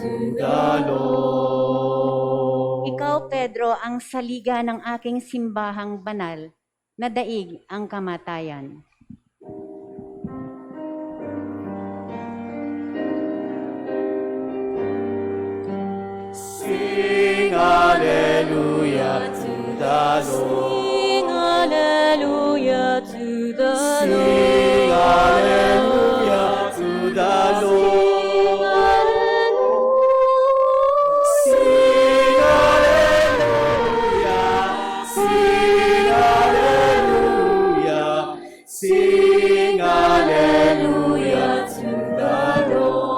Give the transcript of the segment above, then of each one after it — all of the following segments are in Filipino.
to the Lord. Ikaw, Pedro, ang saliga ng aking simbahang banal, na daig ang kamatayan. Sing hallelujah to the Lord. Sing hallelujah to the Sing hallelujah to the Lord. Sing hallelujah. Sing hallelujah. Sing hallelujah to the Lord.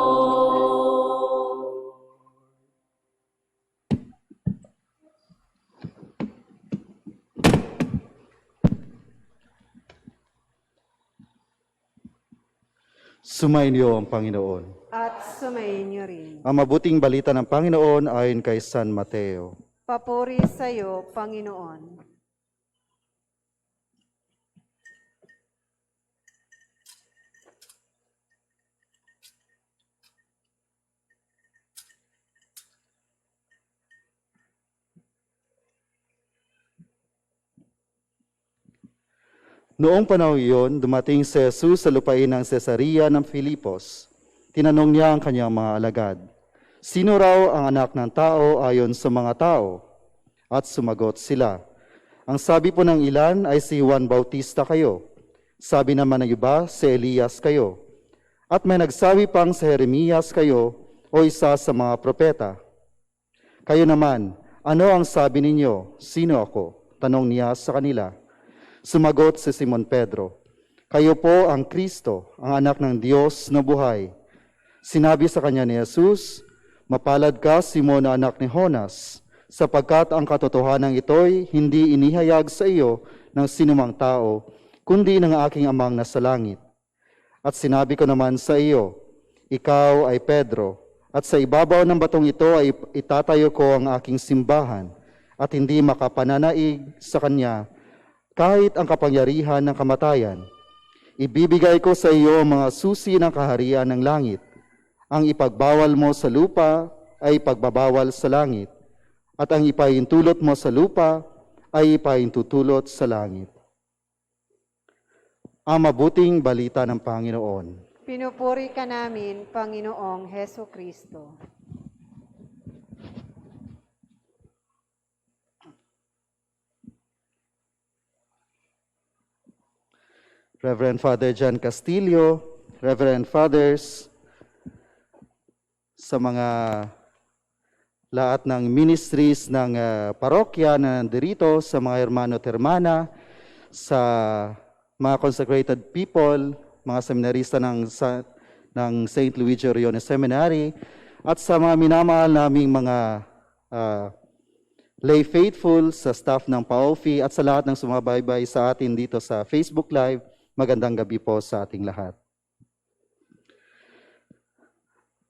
Sumainyo ang Panginoon. At sumainyo rin. Ang mabuting balita ng Panginoon ayon kay San Mateo. Papuri sa iyo, Panginoon. Noong panahon iyon, dumating si Jesus sa lupain ng Cesarea ng Filipos. Tinanong niya ang kanyang mga alagad, "Sino raw ang anak ng tao ayon sa mga tao?" At sumagot sila, "Ang sabi po ng ilan ay si Juan Bautista kayo. Sabi naman ng iba, si Elias kayo. At may nagsabi pang si Jeremias kayo o isa sa mga propeta. Kayo naman, ano ang sabi ninyo? Sino ako?" Tanong niya sa kanila. Sumagot si Simon Pedro, "Kayo po ang Kristo, ang anak ng Diyos na buhay." Sinabi sa kanya ni Jesus, "Mapalad ka, Simon na anak ni Jonas, sapagkat ang katotohanan ito'y hindi inihayag sa iyo ng sinumang tao, kundi ng aking amang nasa langit. At sinabi ko naman sa iyo, ikaw ay Pedro, at sa ibabaw ng batong ito ay itatayo ko ang aking simbahan, at hindi makapananaig sa kanya kahit ang kapangyarihan ng kamatayan. Ibibigay ko sa iyo ang mga susi ng kaharian ng langit. Ang ipagbawal mo sa lupa ay pagbabawal sa langit, at ang ipaintulot mo sa lupa ay ipaintutulot sa langit." Ang mabuting balita ng Panginoon. Pinupuri ka namin, Panginoong Heso Kristo. Reverend Father John Castillo, Reverend Fathers, sa mga lahat ng ministries ng parokya na nandito, sa mga hermano at hermana, sa mga consecrated people, mga seminarista ng St. Luigi Orione Seminary, at sa mga minamahal naming mga lay faithful, sa staff ng PAOFI, at sa lahat ng sumabaybay sa atin dito sa Facebook Live. Magandang gabi po sa ating lahat.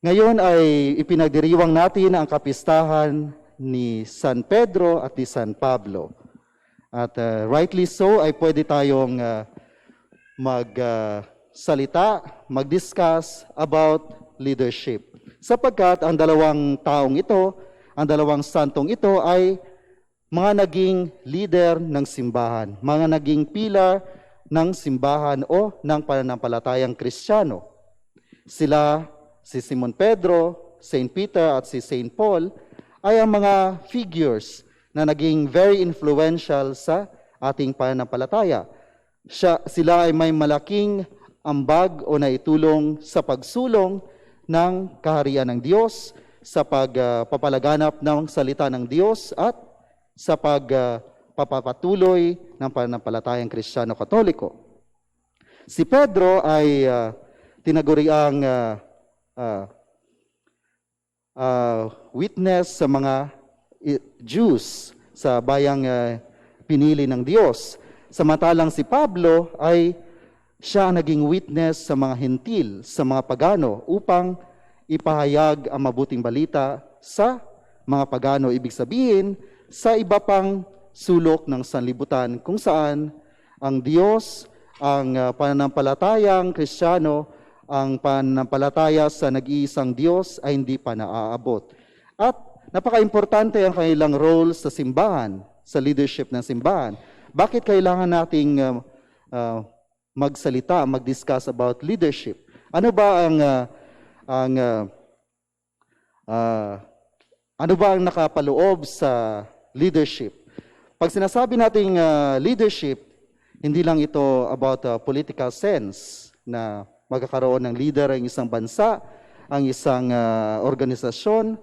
Ngayon ay ipinagdiriwang natin ang kapistahan ni San Pedro at ni San Pablo. At rightly so ay pwede tayong magsalita, mag-discuss about leadership. Sapagkat ang dalawang taong ito, ang dalawang santong ito ay mga naging leader ng simbahan, mga naging pilar ng simbahan o ng pananampalatayang Kristiyano. Sila, si Simon Pedro, St. Peter at si St. Paul ay ang mga figures na naging very influential sa ating pananampalataya. Sila ay may malaking ambag o naitulong sa pagsulong ng kaharian ng Diyos, sa pagpapalaganap ng salita ng Diyos at sa pagpapatuloy ng pananampalatayang Kristiyano Katoliko. Si Pedro ay tinaguriang witness sa mga Jews sa bayang pinili ng Diyos. Samantalang si Pablo ay siya naging witness sa mga hentil, sa mga pagano, upang ipahayag ang mabuting balita sa mga pagano. Ibig sabihin, sa iba pang sulok ng sanlibutan kung saan ang Diyos, ang pananampalatayang Kristiyano ang pananampalataya sa nag-iisang Diyos ay hindi pa naaabot. At napaka-importante ang kanilang role sa simbahan, sa leadership ng simbahan. Bakit kailangan nating magsalita, mag-discuss about leadership? Ano ba ang nakapaloob sa leadership? Pag sinasabi nating leadership, hindi lang ito about political sense na magkakaroon ng leader ang isang bansa, ang isang organisasyon,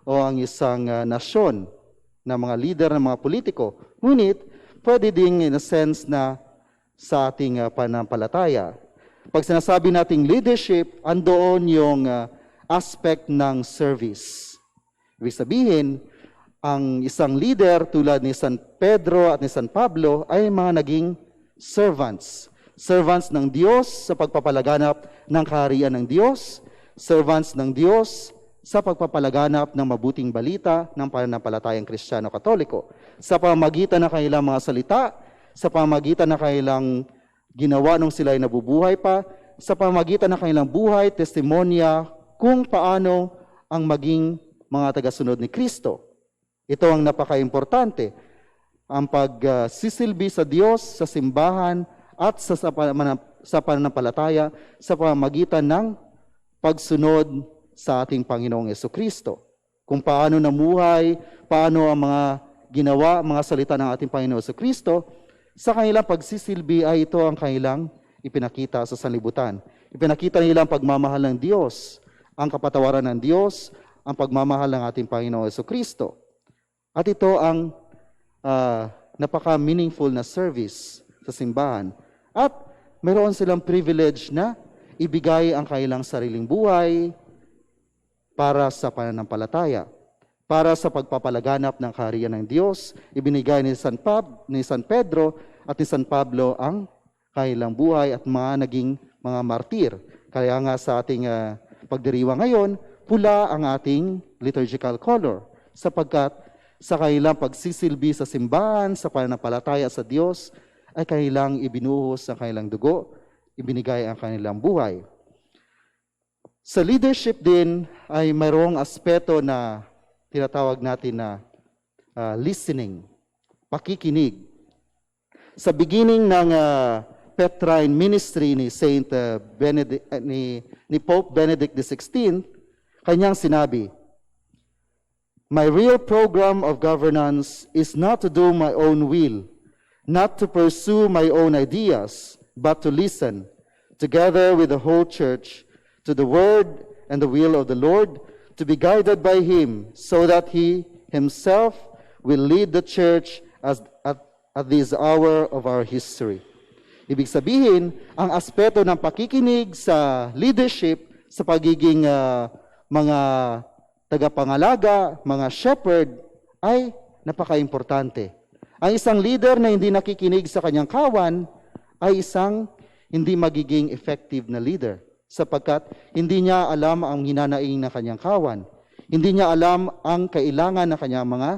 o ang isang nasyon na mga leader ng mga politiko. Ngunit, pwede ding in a sense na sa ating pananampalataya. Pag sinasabi nating leadership, andoon yung aspect ng service. Ibig sabihin, ang isang leader tulad ni San Pedro at ni San Pablo ay mga naging servants. Servants ng Diyos sa pagpapalaganap ng kaharian ng Diyos, servants ng Diyos sa pagpapalaganap ng mabuting balita ng pananampalatayang Kristiyano-Katoliko. Sa pamamagitan ng kanilang mga salita, sa pamamagitan ng kanilang ginawa nung sila ay nabubuhay pa, sa pamamagitan ng kanilang buhay, testimonya, kung paano ang maging mga tagasunod ni Kristo. Ito ang napaka-importante. Ang pagsisilbi sa Diyos, sa simbahan, at sa pananampalataya sa pamamagitan ng pagsunod sa ating Panginoong Jesucristo. Kung paano namuhay, paano ang mga ginawa, mga salita ng ating Panginoong Jesucristo, sa kanilang pagsisilbi ay ito ang kanilang ipinakita sa sanlibutan. Ipinakita nila ang pagmamahal ng Diyos, ang kapatawaran ng Diyos, ang pagmamahal ng ating Panginoong Jesucristo. At ito ang napaka-meaningful na service sa simbahan. At mayroon silang privilege na ibigay ang kanilang sariling buhay para sa pananampalataya, para sa pagpapalaganap ng kaharian ng Diyos. Ibinigay ni San Pedro at ni San Pablo ang kanilang buhay at mga naging mga martir. Kaya nga sa ating pagdiriwang ngayon, pula ang ating liturgical color sapagkat sa kanilang pagsisilbi sa simbahan, sa pananampalataya sa Diyos, ay kanilang ibinuhos ang kanilang dugo, ibinigay ang kanilang buhay. Sa leadership din ay mayroong aspeto na tinatawag natin na listening, pakikinig. Sa beginning ng Petrine ministry ni ni Pope Benedict XVI, kanyang sinabi, "My real program of governance is not to do my own will, not to pursue my own ideas, but to listen, together with the whole church, to the word and the will of the Lord, to be guided by Him, so that He Himself will lead the church at this hour of our history." Ibig sabihin, ang aspeto ng pakikinig sa leadership, sa pagiging mga tagapangalaga, mga shepherd, ay napaka-importante. Ang isang leader na hindi nakikinig sa kanyang kawan ay isang hindi magiging effective na leader sapagkat hindi niya alam ang hinanaing ng kanyang kawan. Hindi niya alam ang kailangan ng kanyang mga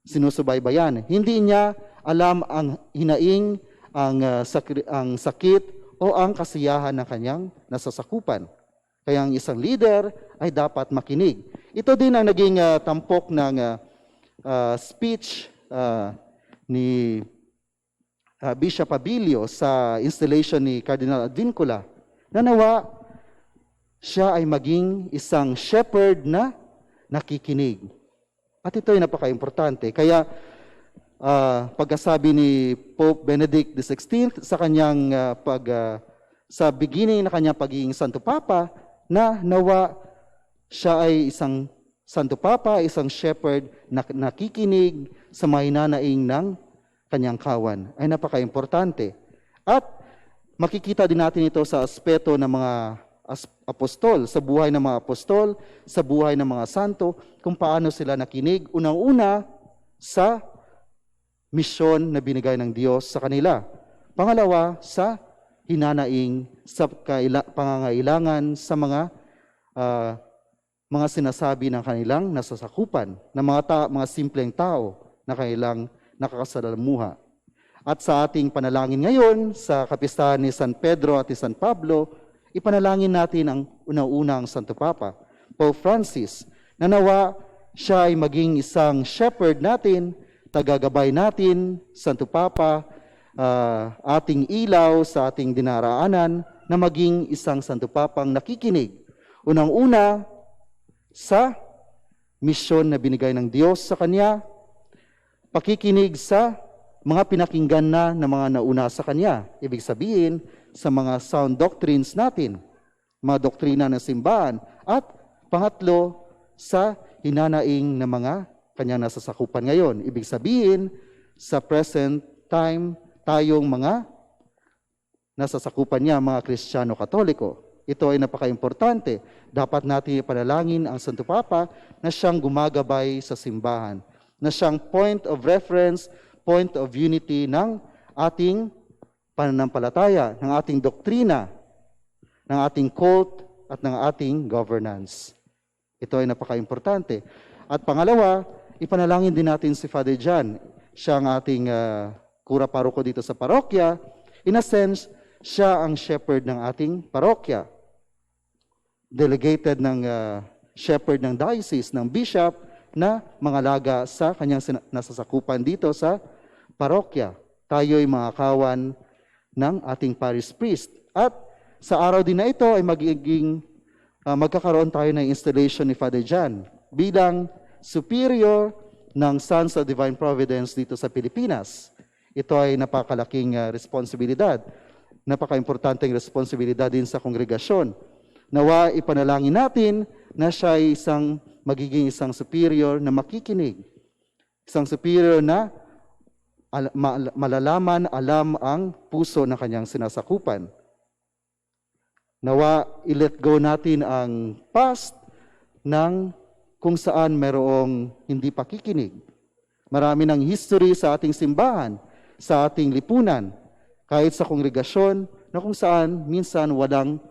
sinusubaybayan. Hindi niya alam ang hinaing, ang sakit o ang kasiyahan ng kanyang nasasakupan. Kaya ang isang leader ay dapat makinig. Ito din ang naging tampok ng speech ni Bishop Abilio sa installation ni Cardinal Advincula, na nawa siya ay maging isang shepherd na nakikinig. At ito ay napaka-importante. Kaya pagkasabi ni Pope Benedict XVI sa kanyang sa beginning na kanyang pagiging Santo Papa, na nawa siya ay isang Santo Papa, isang shepherd na nakikinig sa mga hinanaing ng kanyang kawan, ay napaka-importante. At makikita din natin ito sa aspeto ng mga apostol, sa buhay ng mga apostol, sa buhay ng mga santo, kung paano sila nakinig, unang-una sa misyon na binigay ng Diyos sa kanila. Pangalawa, sa hinanaing, sa pangangailangan, sa mga sinasabi ng kanilang nasasakupan, ng mga simpleng tao na kanilang nakakasalamuha. At sa ating panalangin ngayon, sa kapistahan ni San Pedro at ni San Pablo, ipanalangin natin ang unang-unang Santo Papa, Pope Francis, na nawa siya ay maging isang shepherd natin, tagagabay natin, Santo Papa, ating ilaw sa ating dinaraanan, na maging isang Santo Papang nakikinig. Unang-una, sa misyon na binigay ng Diyos sa Kanya, pakikinig sa mga pinakinggan na ng mga nauna sa Kanya. Ibig sabihin, sa mga sound doctrines natin, mga doktrina ng simbahan. At pangatlo, sa hinanaing ng mga Kanyang nasasakupan ngayon. Ibig sabihin, sa present time, tayong mga nasasakupan niya, mga Kristiyano Katoliko. Ito ay napaka-importante. Dapat natin ipanalangin ang Santo Papa na siyang gumagabay sa simbahan, na siyang point of reference, point of unity ng ating pananampalataya, ng ating doktrina, ng ating cult, at ng ating governance. Ito ay napaka-importante. At pangalawa, ipanalangin din natin si Father John. Siya ang ating kura paroko dito sa parokya. In a sense, siya ang shepherd ng ating parokya. Delegated ng shepherd ng diocese, ng bishop, na mangalaga sa kanyang nasasakupan dito sa parokya. Tayo'y mga kawan ng ating parish priest. At sa araw din na ito ay magkakaroon tayo ng installation ni Father John bilang superior ng Sons of Divine Providence dito sa Pilipinas. Ito ay napakalaking responsibilidad. Napaka-importanteng responsibilidad din sa kongregasyon. Nawa ipanalangin natin na siya ay magiging isang superior na makikinig. Isang superior na malalaman, alam ang puso ng kanyang sinasakupan. Nawa i-let go natin ang past ng kung saan mayroong hindi pakikinig. Marami ng history sa ating simbahan, sa ating lipunan, kahit sa kongregasyon, na kung saan minsan walang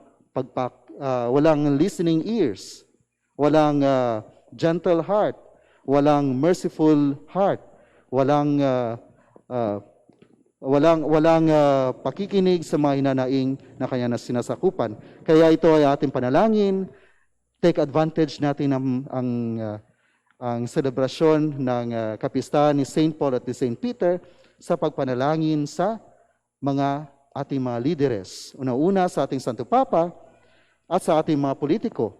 listening ears, walang gentle heart, walang merciful heart, walang pakikinig sa mga hinanaing na kanya na sinasakupan. Kaya ito ay ating panalangin. Take advantage natin ang selebrasyon ng kapistahan ni St. Paul at ni St. Peter sa pagpanalangin sa mga ating mga lideres. Una-una sa ating Santo Papa at sa ating mga politiko,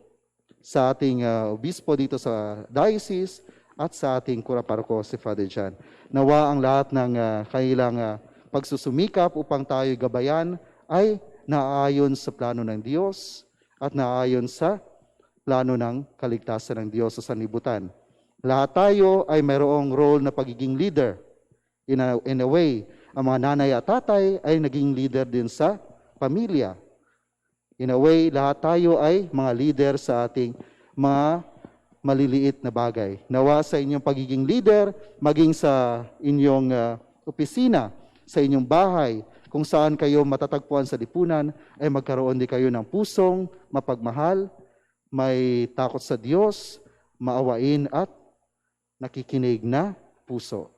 sa ating obispo dito sa diocese at sa ating kura paroko si Father John. Nawa ang lahat ng kailang pagsusumikap upang tayo gabayan ay naaayon sa plano ng Diyos at naaayon sa plano ng kaligtasan ng Diyos sa sanlibutan. Lahat tayo ay mayroong role na pagiging leader. In a way, ang mga nanay at tatay ay naging leader din sa pamilya. In a way, lahat tayo ay mga leader sa ating mga maliliit na bagay. Nawa sa inyong pagiging leader, maging sa inyong opisina, sa inyong bahay, kung saan kayo matatagpuan sa lipunan, ay magkaroon din kayo ng pusong mapagmahal, may takot sa Diyos, maawain at nakikinig na puso.